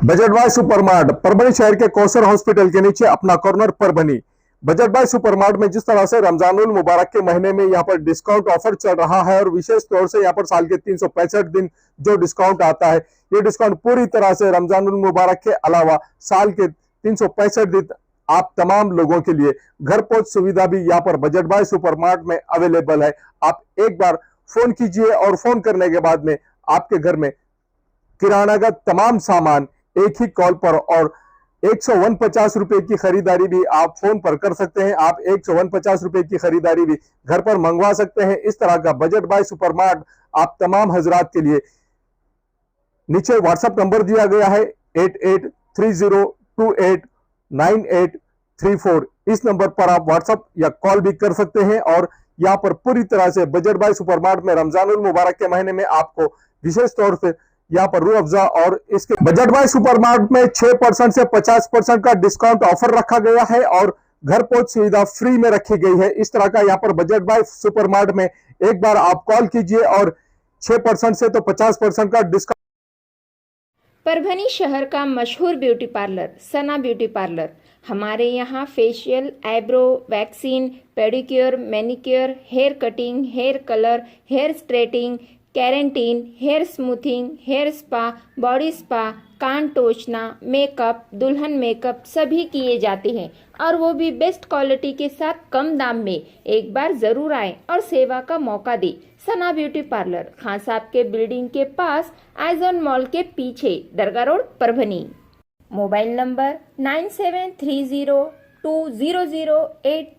Budget buy supermart Parbhani शहर के Kausar hospital के नीचे अपना corner Parbhani. Budget buy supermart में जिस तरह से रमजानुल मुबारक के महीने में यहाँ पर डिस्काउंट ऑफर चल रहा है और विशेष तौर से यहाँ पर साल के 365 दिन जो डिस्काउंट आता है, ये डिस्काउंट पूरी तरह से रमजानुल मुबारक के अलावा साल के 365 दिन आप तमाम लोगों के लिए घर पहुंच सुविधा भी यहाँ पर बजट बाय सुपरमार्ट में अवेलेबल है। आप एक बार फोन कीजिए और फोन करने के बाद में आपके घर में किराना का तमाम सामान एक ही कॉल पर और 149 रुपए की खरीदारी भी आप फोन पर कर सकते हैं। आप 149 रुपए की खरीदारी भी घर पर मंगवा सकते हैं। इस तरह का बजट बाय सुपरमार्ट आप तमाम हजरात के लिए नीचे व्हाट्सएप नंबर दिया गया है 8830289834। इस नंबर पर आप व्हाट्सएप या कॉल भी कर सकते हैं। और यहाँ पर पूरी तरह से बजट बाय सुपरमार्ट में रमजानुल मुबारक के महीने में आपको विशेष तौर से यहाँ पर रूह अफ़ज़ा और इसके बजट बाय सुपरमार्ट में 6% से 50% का डिस्काउंट ऑफर रखा गया है और घर पहुंच सुविधा फ्री में रखी गई है। इस तरह का यहाँ पर बजट बाय सुपरमार्ट में एक बार आप कॉल कीजिए और 6% से तो 50% का डिस्काउंट। परभनी शहर का मशहूर beauty parlour Sana beauty parlour. हमारे यहाँ facial, eyebrow, waxing, pedicure, manicure, hair cutting, hair colour, hair straightening, keratin, hair smoothing, hair spa, body spa, कान टोचना, मेकअप, दुल्हन मेकअप सभी किए जाते हैं और वो भी बेस्ट क्वालिटी के साथ कम दाम में। एक बार जरूर आएं और सेवा का मौका दें। सना ब्यूटी पार्लर खान साहब के बिल्डिंग के पास आइजॉन मॉल के पीछे Dargah road Parbhani. Mobile number 97302008।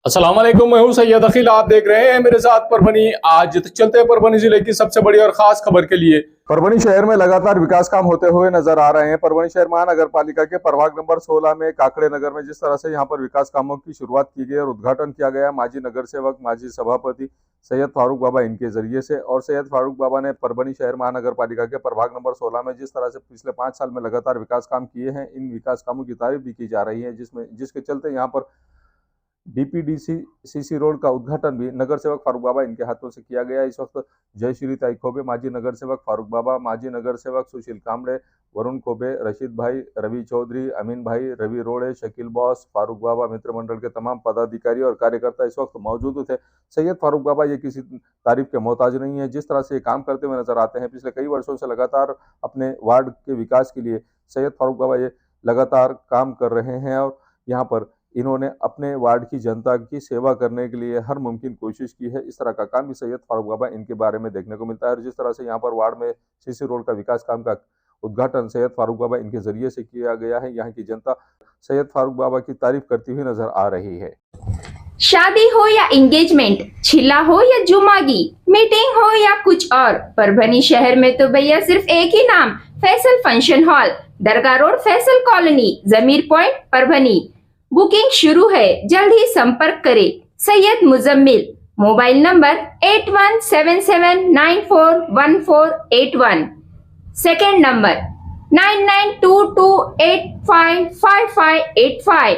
अस्सलाम वालेकुम, मैं हूं सैयद अखिल। आप देख रहे हैं मेरे साथ परभनी। आज चलते हैं परभनी जिले की सबसे बड़ी और खास खबर के लिए। परभनी शहर में लगातार विकास काम होते हुए नजर आ रहे हैं। परभनी शहर महानगर पालिका के प्रभाग नंबर 16 में काकड़े नगर में जिस तरह से यहाँ पर विकास कामों की शुरुआत की गई और उद्घाटन किया गया माजी नगर सेवक, माजी सभापति सैयद फारूक बाबा इनके जरिए से। और सैयद फारूक बाबा ने परभनी शहर महानगर पालिका के प्रभाग नंबर 16 में जिस तरह से पिछले 5 साल में लगातार विकास काम किए हैं, इन विकास कामों की तारीफ भी की जा रही है, जिसके चलते यहाँ पर डीपीडीसी सीसी रोड का उद्घाटन भी नगर सेवक फारूक बाबा इनके हाथों से किया गया। इस वक्त जयश्री ताई खोबे, माजी नगर सेवक फारूक बाबा, माजी नगर सेवक सुशील कामड़े, वरुण खोबे, रशीद भाई, रवि चौधरी, अमीन भाई, रवि रोड़े, शकील बॉस, फारूक बाबा मित्र मंडल के तमाम पदाधिकारी और कार्यकर्ता इस वक्त मौजूद थे। सैयद फारूक बाबा ये किसी तारीफ के मोहताज नहीं है। जिस तरह से ये काम करते हुए नजर आते हैं, पिछले कई वर्षों से लगातार अपने वार्ड के विकास के लिए सैयद फारूक बाबा ये लगातार काम कर रहे हैं और यहाँ पर इन्होंने अपने वार्ड की जनता की सेवा करने के लिए हर मुमकिन कोशिश की है। इस तरह का काम भी सैयद फारूक बाबा इनके बारे में देखने को मिलता है। और जिस तरह से यहाँ पर वार्ड में सीसी रोड का विकास काम का उद्घाटन सैयद फारूक बाबा इनके जरिए से किया गया है, यहाँ की जनता सैयद फारूक बाबा की तारीफ करती हुई नजर आ रही है। शादी हो या एंगेजमेंट, छिला हो या जुमागी, मीटिंग हो या कुछ और, परभनी शहर में तो भैया सिर्फ एक ही नाम, फैसल फंक्शन हॉल, दरगाह रोड, फैसल कॉलोनी, जमीर पॉइंट, परभनी। बुकिंग शुरू है, जल्द ही संपर्क करें। Syed Muzammil. Mobile number 8177941481। Second number 9922855585।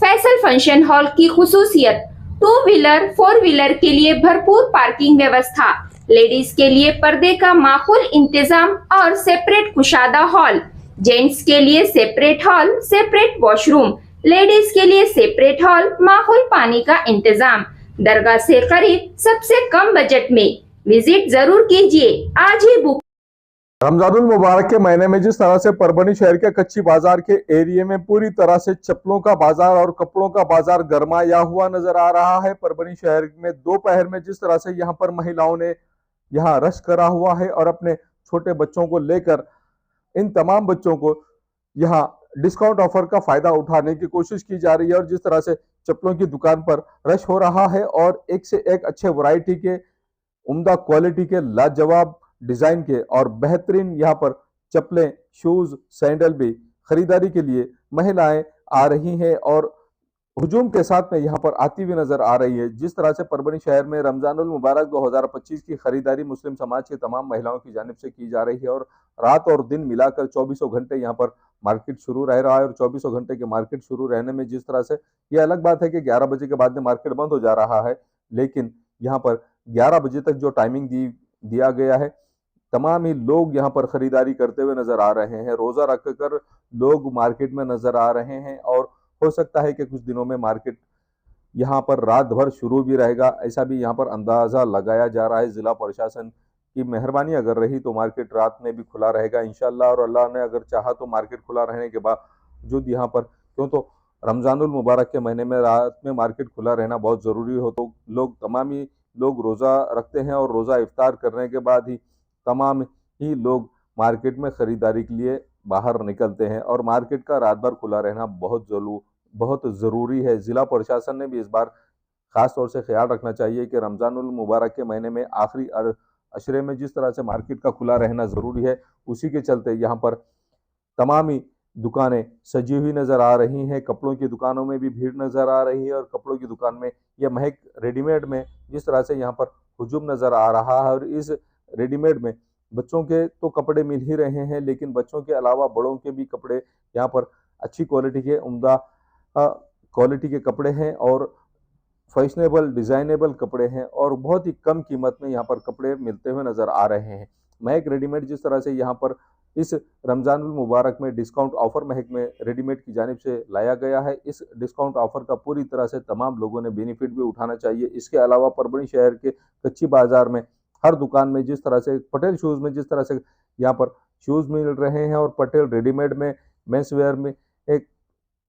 Faisal function hall की खुसूसियत 2 व्हीलर 4 व्हीलर के लिए भरपूर पार्किंग व्यवस्था, लेडीज के लिए पर्दे का माकूल इंतजाम और सेपरेट कुशादा हॉल, जेंट्स के लिए separate hall, separate washroom, ladies के लिए सेपरेट हॉल, माहौल पानी का इंतजाम, दरगाह से करीब, सबसे कम बजट में। विजिट जरूर कीजिए, आज ही बुक। रमजानुल मुबारक के महीने में जिस तरह से परभनी शहर के कच्ची बाजार के एरिया में पूरी तरह से चप्पलों का बाजार और कपड़ों का बाजार गरमाया हुआ नजर आ रहा है। परभनी शहर में दोपहर में जिस तरह से यहाँ पर महिलाओं ने यहाँ रश करा हुआ है और अपने छोटे बच्चों को लेकर इन तमाम बच्चों को यहाँ डिस्काउंट ऑफर का फायदा उठाने की कोशिश की जा रही है। और जिस तरह से चप्पलों की दुकान पर रश हो रहा है और एक से एक अच्छे वैरायटी के, उम्दा क्वालिटी के, लाजवाब डिजाइन के और बेहतरीन यहाँ पर चप्पलें, शूज, सैंडल भी खरीदारी के लिए महिलाएं आ रही हैं और हुजूम के साथ में यहाँ पर आती हुई नजर आ रही है। जिस तरह से परभनी शहर में रमजानुल मुबारक 2025 की खरीदारी मुस्लिम समाज की तमाम महिलाओं की जानिब से की जा रही है और रात और दिन मिलाकर 24 घंटे यहाँ पर मार्केट शुरू रह रहा है। और 24 घंटे के मार्केट शुरू रहने में जिस तरह से ये अलग बात है कि 11 बजे के बाद में मार्केट बंद हो जा रहा है, लेकिन यहाँ पर 11 बजे तक जो टाइमिंग दिया गया है तमाम ही लोग यहाँ पर खरीदारी करते हुए नजर आ रहे हैं। रोजा रखकर लोग मार्केट में नजर आ रहे हैं और हो सकता है कि कुछ दिनों में मार्केट यहाँ पर रात भर शुरू भी रहेगा, ऐसा भी यहाँ पर अंदाजा लगाया जा रहा है। जिला प्रशासन की मेहरबानी अगर रही तो मार्केट रात में भी खुला रहेगा इंशाल्लाह, और अल्लाह ने अगर चाहा तो मार्केट खुला रहने के बावजूद यहाँ पर, क्यों तो रमजानुल मुबारक के महीने में रात में मार्केट खुला रहना बहुत ज़रूरी हो, तो लोग तमाम ही लोग रोज़ा रखते हैं और रोज़ा इफ्तार करने के बाद ही तमाम ही लोग मार्केट में ख़रीदारी के लिए बाहर निकलते हैं, और मार्केट का रात भर खुला रहना बहुत ज़रूरी है। ज़िला प्रशासन ने भी इस बार ख़ास तौर से ख्याल रखना चाहिए कि रमज़ानुल मुबारक के महीने में आखिरी अशरे में जिस तरह से मार्केट का खुला रहना ज़रूरी है, उसी के चलते यहाँ पर तमाम ही दुकानें सजी हुई नज़र आ रही हैं। कपड़ों की दुकानों में भी भीड़ नज़र आ रही है, और कपड़ों की दुकान में या महक रेडीमेड में जिस तरह से यहाँ पर हुजूम नज़र आ रहा है। और इस रेडीमेड में बच्चों के तो कपड़े मिल ही रहे हैं, लेकिन बच्चों के अलावा बड़ों के भी कपड़े यहाँ पर अच्छी क्वालिटी के, उम्दा क्वालिटी के कपड़े हैं और फैशनेबल डिज़ाइनेबल कपड़े हैं, और बहुत ही कम कीमत में यहाँ पर कपड़े मिलते हुए नज़र आ रहे हैं। महक रेडीमेड जिस तरह से यहाँ पर इस रमज़ानुल मुबारक में डिस्काउंट ऑफर महक में रेडीमेड की जानिब से लाया गया है। इस डिस्काउंट ऑफर का पूरी तरह से तमाम लोगों ने बेनिफिट भी उठाना चाहिए। इसके अलावा परभणी शहर के कच्ची बाज़ार में हर दुकान में जिस तरह से पटेल शूज़ में जिस तरह से यहाँ पर शूज़ मिल रहे हैं, और पटेल रेडीमेड में मेंस वेयर में एक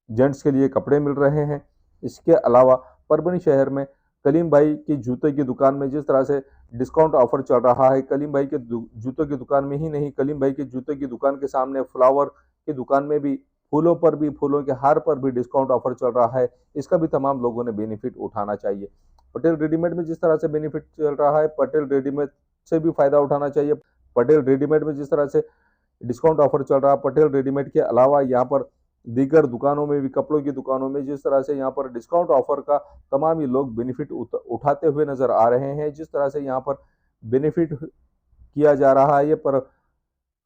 जेंट्स के लिए कपड़े मिल रहे हैं। इसके अलावा परभणी शहर में कलीम भाई की जूते की दुकान में जिस तरह से डिस्काउंट ऑफर चल रहा है, कलीम भाई के जूतों की दुकान में ही नहीं, कलीम भाई के जूते की दुकान के सामने फ्लावर की दुकान में भी, फूलों पर भी, फूलों के हार पर भी डिस्काउंट ऑफर चल रहा है। इसका भी तमाम लोगों ने बेनिफिट उठाना चाहिए। पटेल रेडीमेड में जिस तरह से बेनिफिट चल रहा है, पटेल रेडीमेड से भी फायदा उठाना चाहिए। पटेल रेडीमेड में जिस तरह से डिस्काउंट ऑफर चल रहा है, पटेल रेडीमेड के अलावा यहाँ पर दीगर दुकानों में भी, कपड़ों की दुकानों में जिस तरह से यहाँ पर डिस्काउंट ऑफर का तमाम ही लोग बेनिफिट उठाते हुए नजर आ रहे हैं। जिस तरह से यहाँ पर बेनिफिट किया जा रहा है, ये पर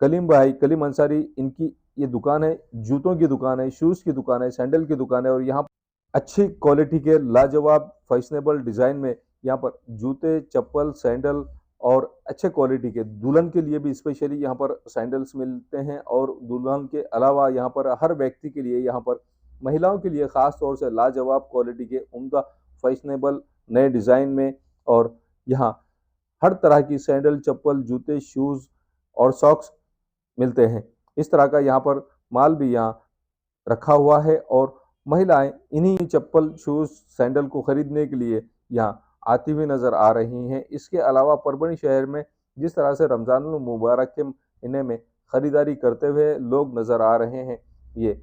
कलीम भाई, कलीम अंसारी, इनकी ये दुकान है, जूतों की दुकान है, शूज़ की दुकान है, सैंडल की दुकान है, और यहाँ अच्छी क्वालिटी के लाजवाब फैशनेबल डिज़ाइन में यहाँ पर जूते, चप्पल, सैंडल और अच्छे क्वालिटी के दुल्हन के लिए भी स्पेशली यहाँ पर सैंडल्स मिलते हैं। और दुल्हन के अलावा यहाँ पर हर व्यक्ति के लिए, यहाँ पर महिलाओं के लिए ख़ास तौर से लाजवाब क्वालिटी के उम्दा फैशनेबल नए डिज़ाइन में, और यहाँ हर तरह की सैंडल, चप्पल, जूते, शूज़ और सॉक्स मिलते हैं। इस तरह का यहाँ पर माल भी यहाँ रखा हुआ है, और महिलाएं इन्हीं चप्पल, शूज़, सैंडल को ख़रीदने के लिए यहाँ आती हुई नज़र आ रही हैं। इसके अलावा परभणी शहर में जिस तरह से रमज़ानुल मुबारक के महीने में ख़रीदारी करते हुए लोग नज़र आ रहे हैं, ये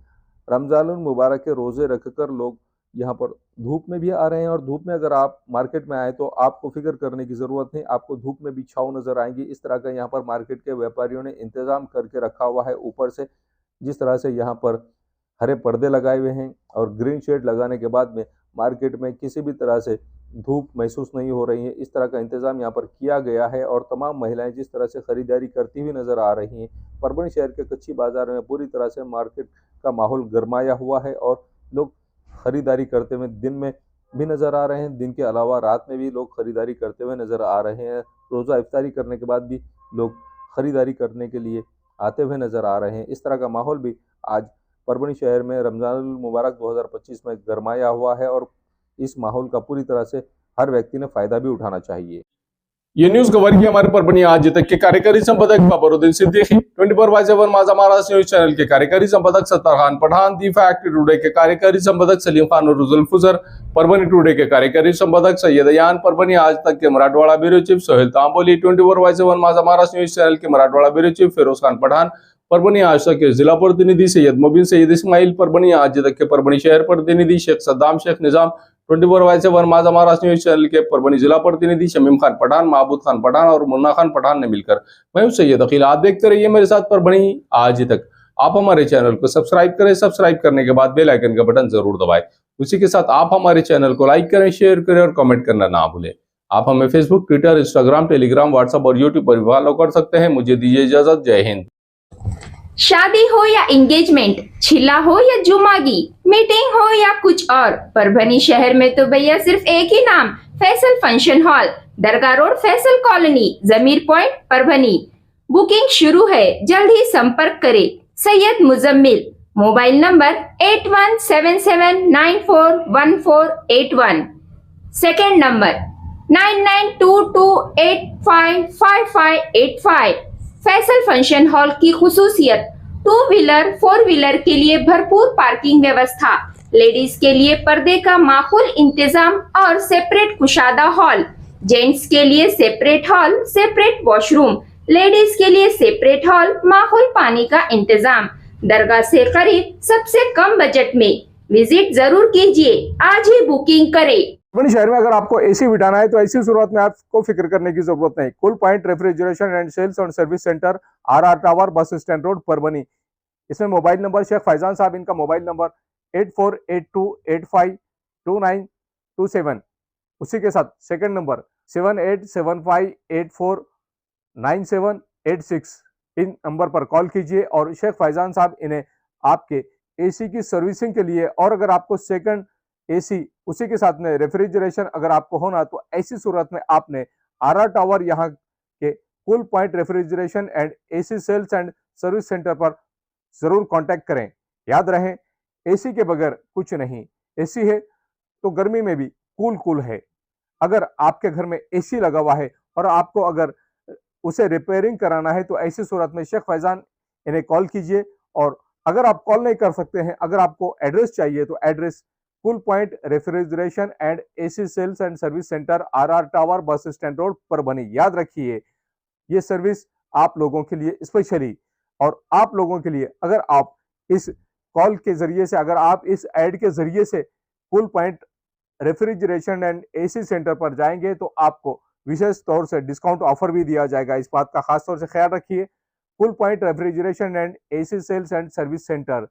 रमज़ानुल मुबारक के रोज़े रखकर लोग यहाँ पर धूप में भी आ रहे हैं। और धूप में अगर आप मार्केट में आए तो आपको फिक्र करने की ज़रूरत नहीं, आपको धूप में भी छाँव नज़र आएंगी। इस तरह का यहाँ पर मार्केट के व्यापारियों ने इंतज़ाम करके रखा हुआ है। ऊपर से जिस तरह से यहाँ पर हरे पर्दे लगाए हुए हैं, और ग्रीन शेड लगाने के बाद में मार्केट में किसी भी तरह से धूप महसूस नहीं हो रही है, इस तरह का इंतज़ाम यहाँ पर किया गया है। और तमाम महिलाएं जिस तरह से ख़रीदारी करती हुई नज़र आ रही हैं। परभणी शहर के कच्ची बाज़ार में पूरी तरह से मार्केट का माहौल गरमाया हुआ है, और लोग ख़रीदारी करते हुए दिन में भी नज़र आ रहे हैं, दिन के अलावा रात में भी लोग ख़रीदारी करते हुए नज़र आ रहे हैं। रोज़ा इफ्तारी करने के बाद भी लोग ख़रीदारी करने के लिए आते हुए नज़र आ रहे हैं। इस तरह का माहौल भी आज परभणी शहर में रमज़ानुल मुबारक 2025 में गरमाया हुआ है, और इस माहौल का पूरी तरह से हर व्यक्ति ने फायदा भी उठाना चाहिए। ये न्यूज कवर की हमारे परभणी आज तक के कार्यकारी संपादक बाबरुद्दीन सिद्दीकी, 24/7 माझा महाराष्ट्र न्यूज चैनल के कार्यकारी संपादक Sattar Khan Pathan, the fact today के कार्यकारी संपादक सलीम खान और रुजुल फुजर, परभणी टुडे के कार्यकारी संपादक सैयद यान, परभणी आज तक के मराठवाड़ा ब्यूरो चीफ सोहेल तांबोली, 24/7 माझा महाराष्ट्र न्यूज चैनल के मराठवाड़ा ब्यूरो चीफ फिरोज खान पठान, परभणी आज तक के जिला प्रतिनिधि सैयद मुबीन सैयद इस्माइल, परभणी आज तक के परभणी शहर प्रतिनिधि शेख सद्दाम शेख निजाम, 24/7 माझा महाराष्ट्र न्यूज चैनल के परभणी जिला प्रतिनिधि शमीम खान पठान, महबूद खान पठान और मुन्ना खान पठान ने मिलकर मैं हूं सैयद अखिल। आप देखते रहिए मेरे साथ परभणी आज तक। आप हमारे चैनल को सब्सक्राइब करें, सब्सक्राइब करने के बाद बेल आइकन का बटन जरूर दबाएं। उसी के साथ आप हमारे चैनल को लाइक करें, शेयर करें और कमेंट करना ना भूलें। आप हमें Facebook, Twitter, Instagram, Telegram, WhatsApp और यूट्यूब पर भी फॉलो कर सकते हैं। मुझे दीजिए इजाजत। जय हिंद। शादी हो या एंगेजमेंट, छिला हो या जुमागी, मीटिंग हो या कुछ और, परभणी शहर में तो भैया सिर्फ एक ही नाम, फैसल फंक्शन हॉल, दरगाह रोड, फैसल कॉलोनी, जमीर पॉइंट, परभणी। बुकिंग शुरू है, जल्द ही संपर्क करें। Syed Muzammil, mobile number 8177941481। Second number 9922855585। Faisal function hall की खुसूसियत, 2 व्हीलर 4 व्हीलर के लिए भरपूर पार्किंग व्यवस्था, लेडीज के लिए पर्दे का माकूल इंतजाम और सेपरेट कुशादा हॉल, जेंट्स के लिए separate hall, separate washroom, ladies के लिए सेपरेट हॉल, माकूल पानी का इंतजाम, दरगाह से करीब, सबसे कम बजट में। विजिट जरूर कीजिए, आज ही बुकिंग करें। परभनी शहर में अगर आपको एसी बिठाना है तो ऐसी सूरत में आपको फिक्र करने की जरूरत नहीं। Cool point refrigeration and sales और service centre, RR tower, bus stand road, Parbhani. इसमें मोबाइल नंबर शेख फैजान साहब, इनका मोबाइल नंबर 8482852927। उसी के साथ सेकंड नंबर 7875849786। इन नंबर पर कॉल कीजिए और शेख फैजान साहब इन्हें आपके एसी की सर्विसिंग के लिए, और अगर आपको सेकंड एसी उसी के साथ में रेफ्रिजरेशन अगर आपको होना तो ऐसी सूरत में आपने RR टावर यहाँ के cool point refrigeration and AC sales and service centre पर जरूर कांटेक्ट करें। याद रहे, एसी के बगैर कुछ नहीं। एसी है तो गर्मी में भी कूल है। अगर आपके घर में एसी लगा हुआ है और आपको अगर उसे रिपेयरिंग कराना है तो ऐसी सूरत में शेख फैजान इन्हें कॉल कीजिए। और अगर आप कॉल नहीं कर सकते हैं, अगर आपको एड्रेस चाहिए तो address cool point refrigeration and AC sales and service centre, RR tower, bus stand road, Parbhani. याद रखिए, ये सर्विस आप लोगों के लिए स्पेशली, और आप लोगों के लिए अगर आप इस कॉल के जरिए से, अगर आप इस ऐड के जरिए से cool point refrigeration and AC centre पर जाएंगे तो आपको विशेष तौर से डिस्काउंट ऑफर भी दिया जाएगा। इस बात का खास तौर से ख्याल रखिए। Cool point refrigeration and AC sales and service centre,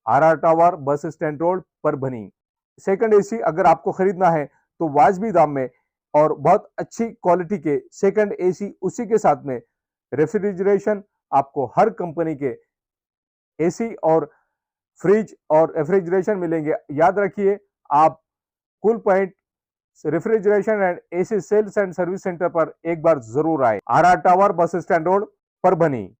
RR tower, bus stand road, Parbhani. Second AC अगर आपको खरीदना है तो वाजबी दाम में और बहुत अच्छी क्वालिटी के सेकंड एसी, उसी के साथ में रेफ्रिजरेशन, आपको हर कंपनी के एसी और फ्रिज और रेफ्रिजरेशन मिलेंगे। याद रखिए, आप cool point refrigeration and AC sales and service centre पर एक बार जरूर आए। RR tower, bus stand road, Parbhani.